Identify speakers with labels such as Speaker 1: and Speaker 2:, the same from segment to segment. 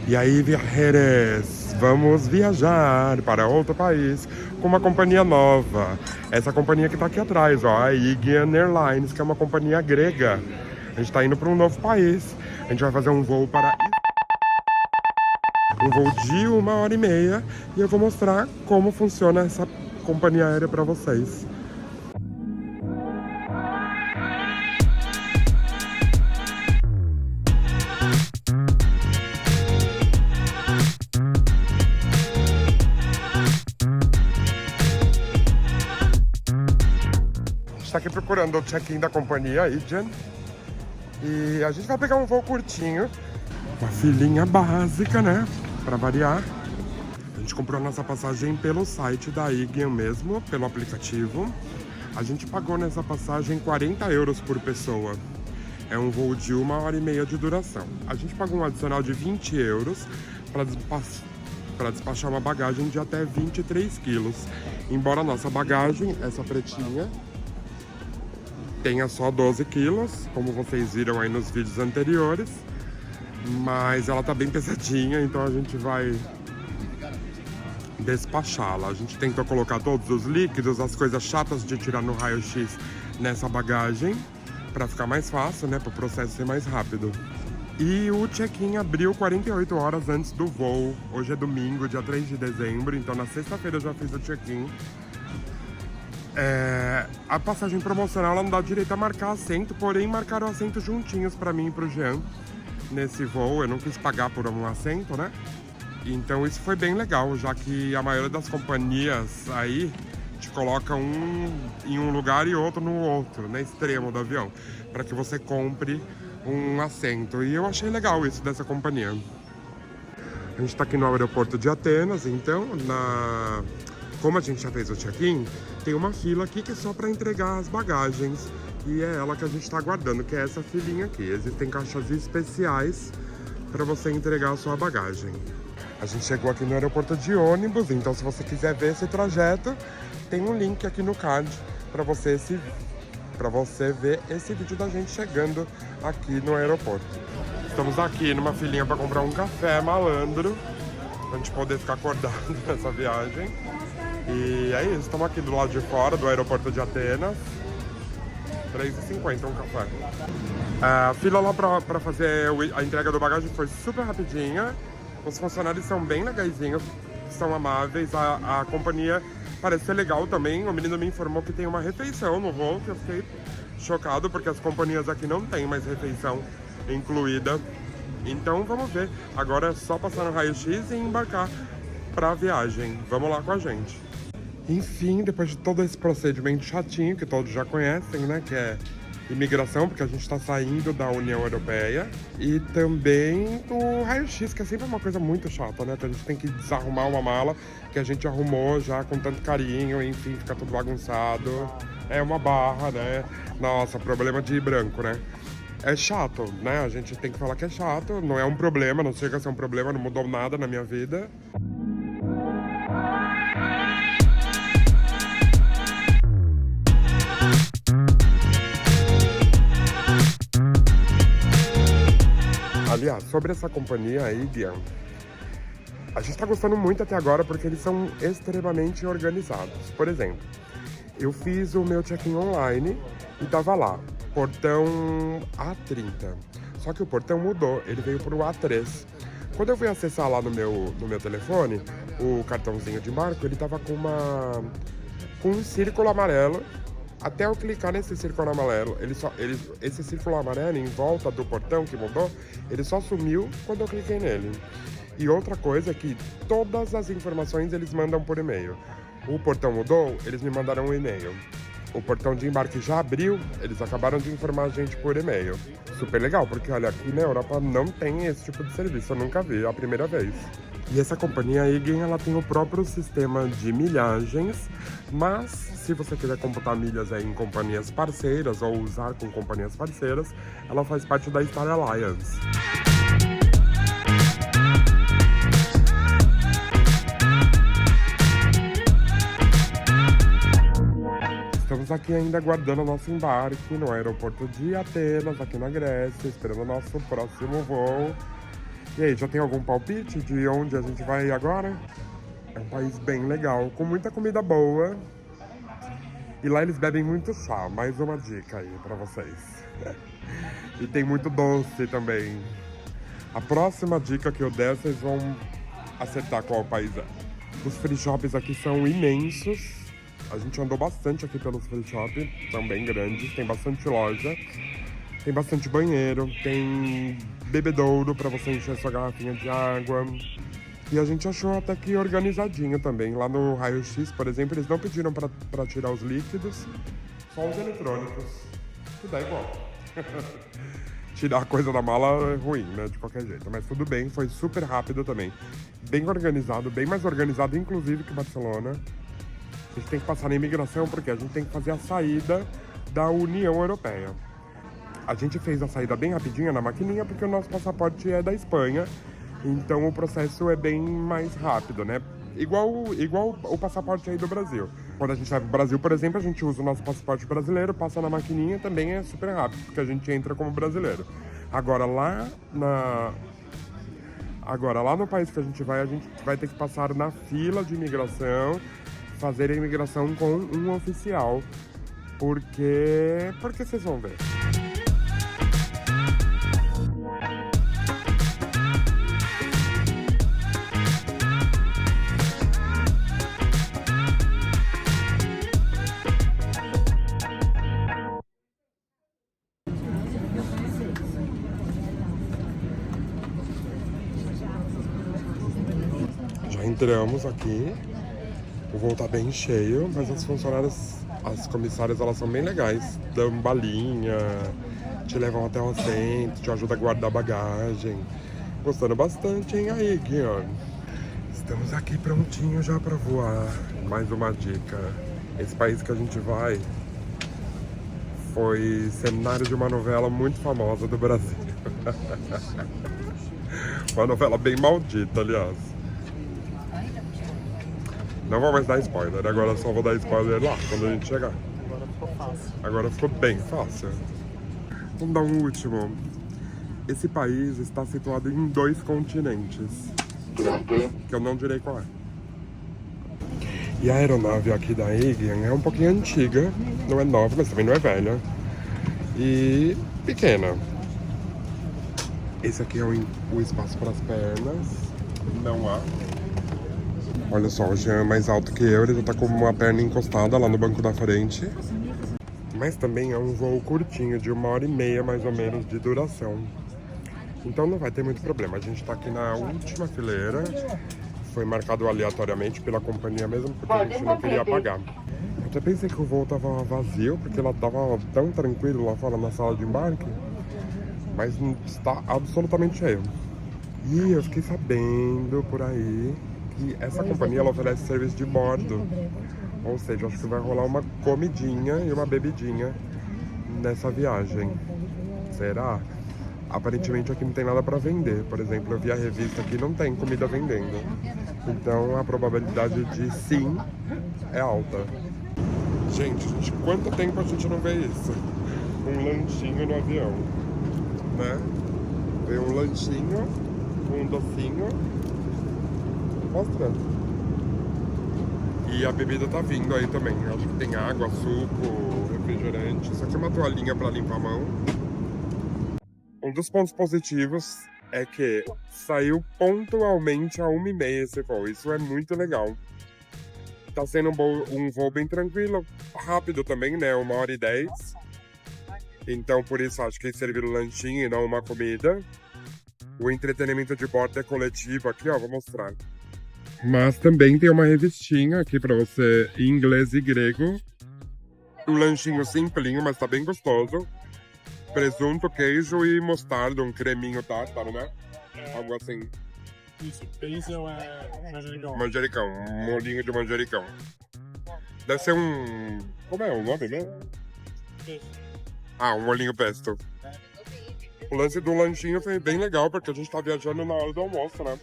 Speaker 1: E aí, viajeros, vamos viajar para outro país com uma companhia nova. Essa companhia que tá aqui atrás, ó, a Aegean Airlines, que é uma companhia grega. A gente tá indo para um novo país. A gente vai fazer um voo de 1h30 e eu vou mostrar como funciona essa companhia aérea para vocês. A gente tá aqui procurando o check-in da companhia Aegean e a gente vai pegar um voo curtinho, uma filinha básica, né, para variar. A gente comprou a nossa passagem pelo site da Aegean mesmo, pelo aplicativo. A gente pagou nessa passagem 40 euros por pessoa. É um voo de 1h30 de duração. A gente pagou um adicional de 20 euros para despachar uma bagagem de até 23 quilos. Embora a nossa bagagem, essa pretinha, tenha só 12 quilos, como vocês viram aí nos vídeos anteriores. Mas ela tá bem pesadinha, então a gente vai despachá-la. A gente tentou colocar todos os líquidos, as coisas chatas de tirar no raio-x nessa bagagem, para ficar mais fácil, né, para o processo ser mais rápido. E o check-in abriu 48 horas antes do voo. Hoje é domingo, dia 3 de dezembro, então na sexta-feira eu já fiz o check-in. A passagem promocional ela não dá direito a marcar assento, porém marcaram assentos juntinhos para mim e pro Jean nesse voo. Eu não quis pagar por um assento, né? Então isso foi bem legal, já que a maioria das companhias aí te coloca um em um lugar e outro no outro, no extremo do avião, para que você compre um assento. E eu achei legal isso dessa companhia. A gente tá aqui no aeroporto de Atenas, então, como a gente já fez o check-in, tem uma fila aqui que é só para entregar as bagagens. E é ela que a gente está aguardando, que é essa filinha aqui. Existem caixas especiais para você entregar a sua bagagem. A gente chegou aqui no aeroporto de ônibus, então se você quiser ver esse trajeto, tem um link aqui no card para você ver esse vídeo da gente chegando aqui no aeroporto. Estamos aqui numa filinha para comprar um café malandro, pra gente poder ficar acordado nessa viagem. E é isso, estamos aqui do lado de fora do aeroporto de Atenas. 3,50 um café. A fila lá pra fazer a entrega do bagagem foi super rapidinha. Os funcionários são bem legaizinhos, são amáveis. A companhia parece ser legal também. O menino me informou que tem uma refeição no voo, que eu fiquei chocado, porque as companhias aqui não tem mais refeição incluída. Então vamos ver. Agora é só passar no raio-x e embarcar pra viagem. Vamos lá com a gente. Enfim, depois de todo esse procedimento chatinho, que todos já conhecem, né, que é imigração, porque a gente está saindo da União Europeia, e também o raio-x, que é sempre uma coisa muito chata, né, que a gente tem que desarrumar uma mala que a gente arrumou já com tanto carinho, enfim, fica tudo bagunçado, é uma barra, né, nossa, problema de branco, né. É chato, né, a gente tem que falar que é chato, não é um problema, não chega a ser um problema, não mudou nada na minha vida. Aliás, sobre essa companhia Aegean, a gente tá gostando muito até agora porque eles são extremamente organizados. Por exemplo, eu fiz o meu check-in online e tava lá, portão A30. Só que o portão mudou, ele veio pro A3. Quando eu fui acessar lá no meu telefone, o cartãozinho de embarque, ele tava com um círculo amarelo. Até eu clicar nesse círculo amarelo, esse círculo amarelo em volta do portão que mudou, ele só sumiu quando eu cliquei nele. E outra coisa é que todas as informações eles mandam por e-mail. O portão mudou, eles me mandaram um e-mail. O portão de embarque já abriu, eles acabaram de informar a gente por e-mail. Super legal, porque olha, aqui na Europa não tem esse tipo de serviço, eu nunca vi, é a primeira vez. E essa companhia Aegean, ela tem o próprio sistema de milhagens, mas se você quiser computar milhas aí em companhias parceiras ou usar com companhias parceiras, ela faz parte da Star Alliance. Estamos aqui ainda aguardando o nosso embarque no aeroporto de Atenas, aqui na Grécia, esperando o nosso próximo voo. E aí, já tem algum palpite de onde a gente vai agora? É um país bem legal, com muita comida boa. E lá eles bebem muito chá, mais uma dica aí pra vocês. E tem muito doce também. A próxima dica que eu der, vocês vão acertar qual país é. Os free shops aqui são imensos. A gente andou bastante aqui pelos free shops, são bem grandes, tem bastante loja. Tem bastante banheiro, tem bebedouro pra você encher sua garrafinha de água. E a gente achou até que organizadinho também. Lá no raio-x, por exemplo, eles não pediram pra tirar os líquidos, só os eletrônicos. Que dá igual. Tirar a coisa da mala é ruim, né? De qualquer jeito. Mas tudo bem, foi super rápido também. Bem organizado, bem mais organizado, inclusive, que Barcelona. A gente tem que passar na imigração porque a gente tem que fazer a saída da União Europeia. A gente fez a saída bem rapidinha na maquininha porque o nosso passaporte é da Espanha. Então o processo é bem mais rápido, né? Igual o passaporte aí do Brasil. Quando a gente vai pro Brasil, por exemplo, a gente usa o nosso passaporte brasileiro, passa na maquininha, também é super rápido, porque a gente entra como brasileiro. Agora lá no país que a gente vai ter que passar na fila de imigração, fazer a imigração com um oficial. Porque vocês vão ver. Já entramos aqui, o voo tá bem cheio, mas as funcionárias, as comissárias, elas são bem legais. Dão balinha, te levam até o assento, te ajudam a guardar bagagem. Gostando bastante, hein, aí, Guion? Estamos aqui prontinho já pra voar. Mais uma dica. Esse país que a gente vai foi cenário de uma novela muito famosa do Brasil. Uma novela bem maldita, aliás. Não vou mais dar spoiler, agora só vou dar spoiler lá, quando a gente chegar.
Speaker 2: Agora ficou fácil.
Speaker 1: Agora ficou bem fácil. Vamos dar um último. Esse país está situado em 2 continentes, que eu não direi qual é. E a aeronave aqui da Aegean é um pouquinho antiga, não é nova, mas também não é velha. E pequena. Esse aqui é o espaço para as pernas, não há. Olha só, o Jean é mais alto que eu, ele já tá com uma perna encostada lá no banco da frente. Mas também é um voo curtinho, de 1h30 mais ou menos de duração. Então não vai ter muito problema. A gente tá aqui na última fileira. Foi marcado aleatoriamente pela companhia mesmo, porque a gente não queria pagar. Eu até pensei que o voo tava vazio, porque ela tava tão tranquilo lá fora na sala de embarque. Mas está absolutamente cheio. E eu fiquei sabendo por aí que essa companhia ela oferece serviço de bordo. Ou seja, acho que vai rolar uma comidinha e uma bebidinha nessa viagem. Será? Aparentemente aqui não tem nada para vender. Por exemplo, eu vi a revista aqui, não tem comida vendendo. Então a probabilidade de sim é alta. Gente, quanto tempo a gente não vê isso? Um lanchinho no avião, né? Vem um lanchinho, um docinho. Mostra. E a bebida tá vindo aí também. Acho que tem água, suco, refrigerante. Isso aqui é uma toalhinha para limpar a mão. Um dos pontos positivos é que saiu pontualmente a 1h30 esse voo. Isso é muito legal. Tá sendo um voo bem tranquilo, rápido também, né? 1h10. Então por isso acho que serviram um lanchinho e não uma comida. O entretenimento de bordo é coletivo aqui, ó, vou mostrar. Mas também tem uma revistinha aqui pra você em inglês e grego. Um lanchinho simplinho, mas tá bem gostoso. Presunto, queijo e mostarda, um creminho tártaro, né? Algo assim.
Speaker 2: Isso, basil é manjericão.
Speaker 1: Manjericão, um molhinho de manjericão. Deve ser um... Como é o nome mesmo? Ah, um molhinho pesto. O lance do lanchinho foi bem legal, porque a gente tá viajando na hora do almoço, né?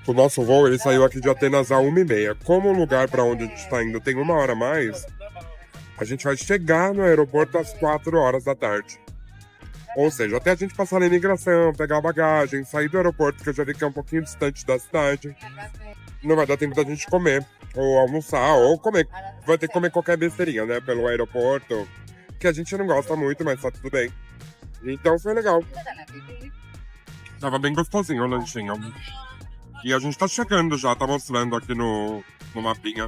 Speaker 1: O nosso voo, ele saiu aqui de Atenas às 1h30. Como o lugar para onde a gente está indo tem 1 hora a mais, a gente vai chegar no aeroporto às 4 horas da tarde. Ou seja, até a gente passar na imigração, pegar a bagagem, sair do aeroporto, que eu já vi que é um pouquinho distante da cidade, não vai dar tempo da gente comer, ou almoçar, ou comer. Vai ter que comer qualquer besteirinha, né, pelo aeroporto, que a gente não gosta muito, mas tá tudo bem. Então foi legal. Tava bem gostosinho o lanchinho. E a gente tá chegando já, tá mostrando aqui no mapinha.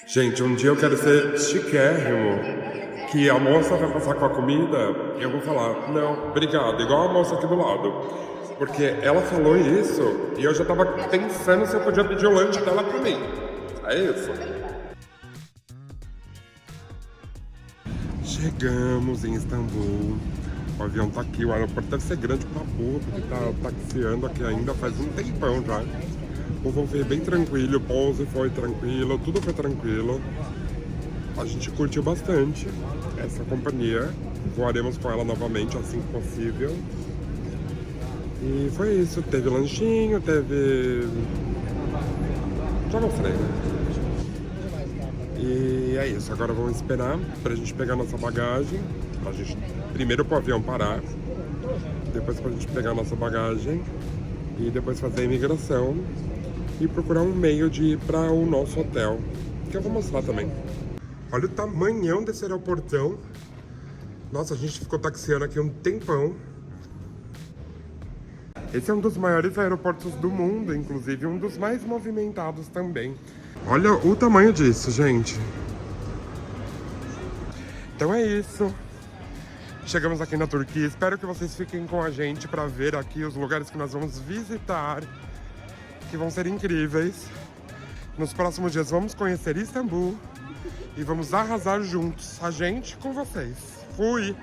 Speaker 1: Gente, um dia eu quero ser chiquérrimo, que a moça vai passar com a comida, eu vou falar, não, obrigado, igual a moça aqui do lado. Porque ela falou isso e eu já tava pensando se eu podia pedir o lanche dela pra mim. É isso. Chegamos em Istambul. O avião tá aqui, o aeroporto deve ser grande pra porra, porque tá taxiando aqui ainda faz um tempão já. O voo foi bem tranquilo, o pouso foi tranquilo, tudo foi tranquilo. A gente curtiu bastante essa companhia. Voaremos com ela novamente assim que possível. E foi isso, teve lanchinho, teve... Já mostrei, né? E é isso, agora vamos esperar pra gente pegar nossa bagagem. Primeiro pro avião parar, depois pra gente pegar nossa bagagem e depois fazer a imigração e procurar um meio de ir para o nosso hotel, que eu vou mostrar também. Olha o tamanhão desse aeroportão. Nossa, a gente ficou taxiando aqui um tempão. Esse é um dos maiores aeroportos do mundo, inclusive um dos mais movimentados também. Olha o tamanho disso, gente. Então é isso. Chegamos aqui na Turquia. Espero que vocês fiquem com a gente para ver aqui os lugares que nós vamos visitar, que vão ser incríveis. Nos próximos dias vamos conhecer Istambul e vamos arrasar juntos, a gente com vocês. Fui!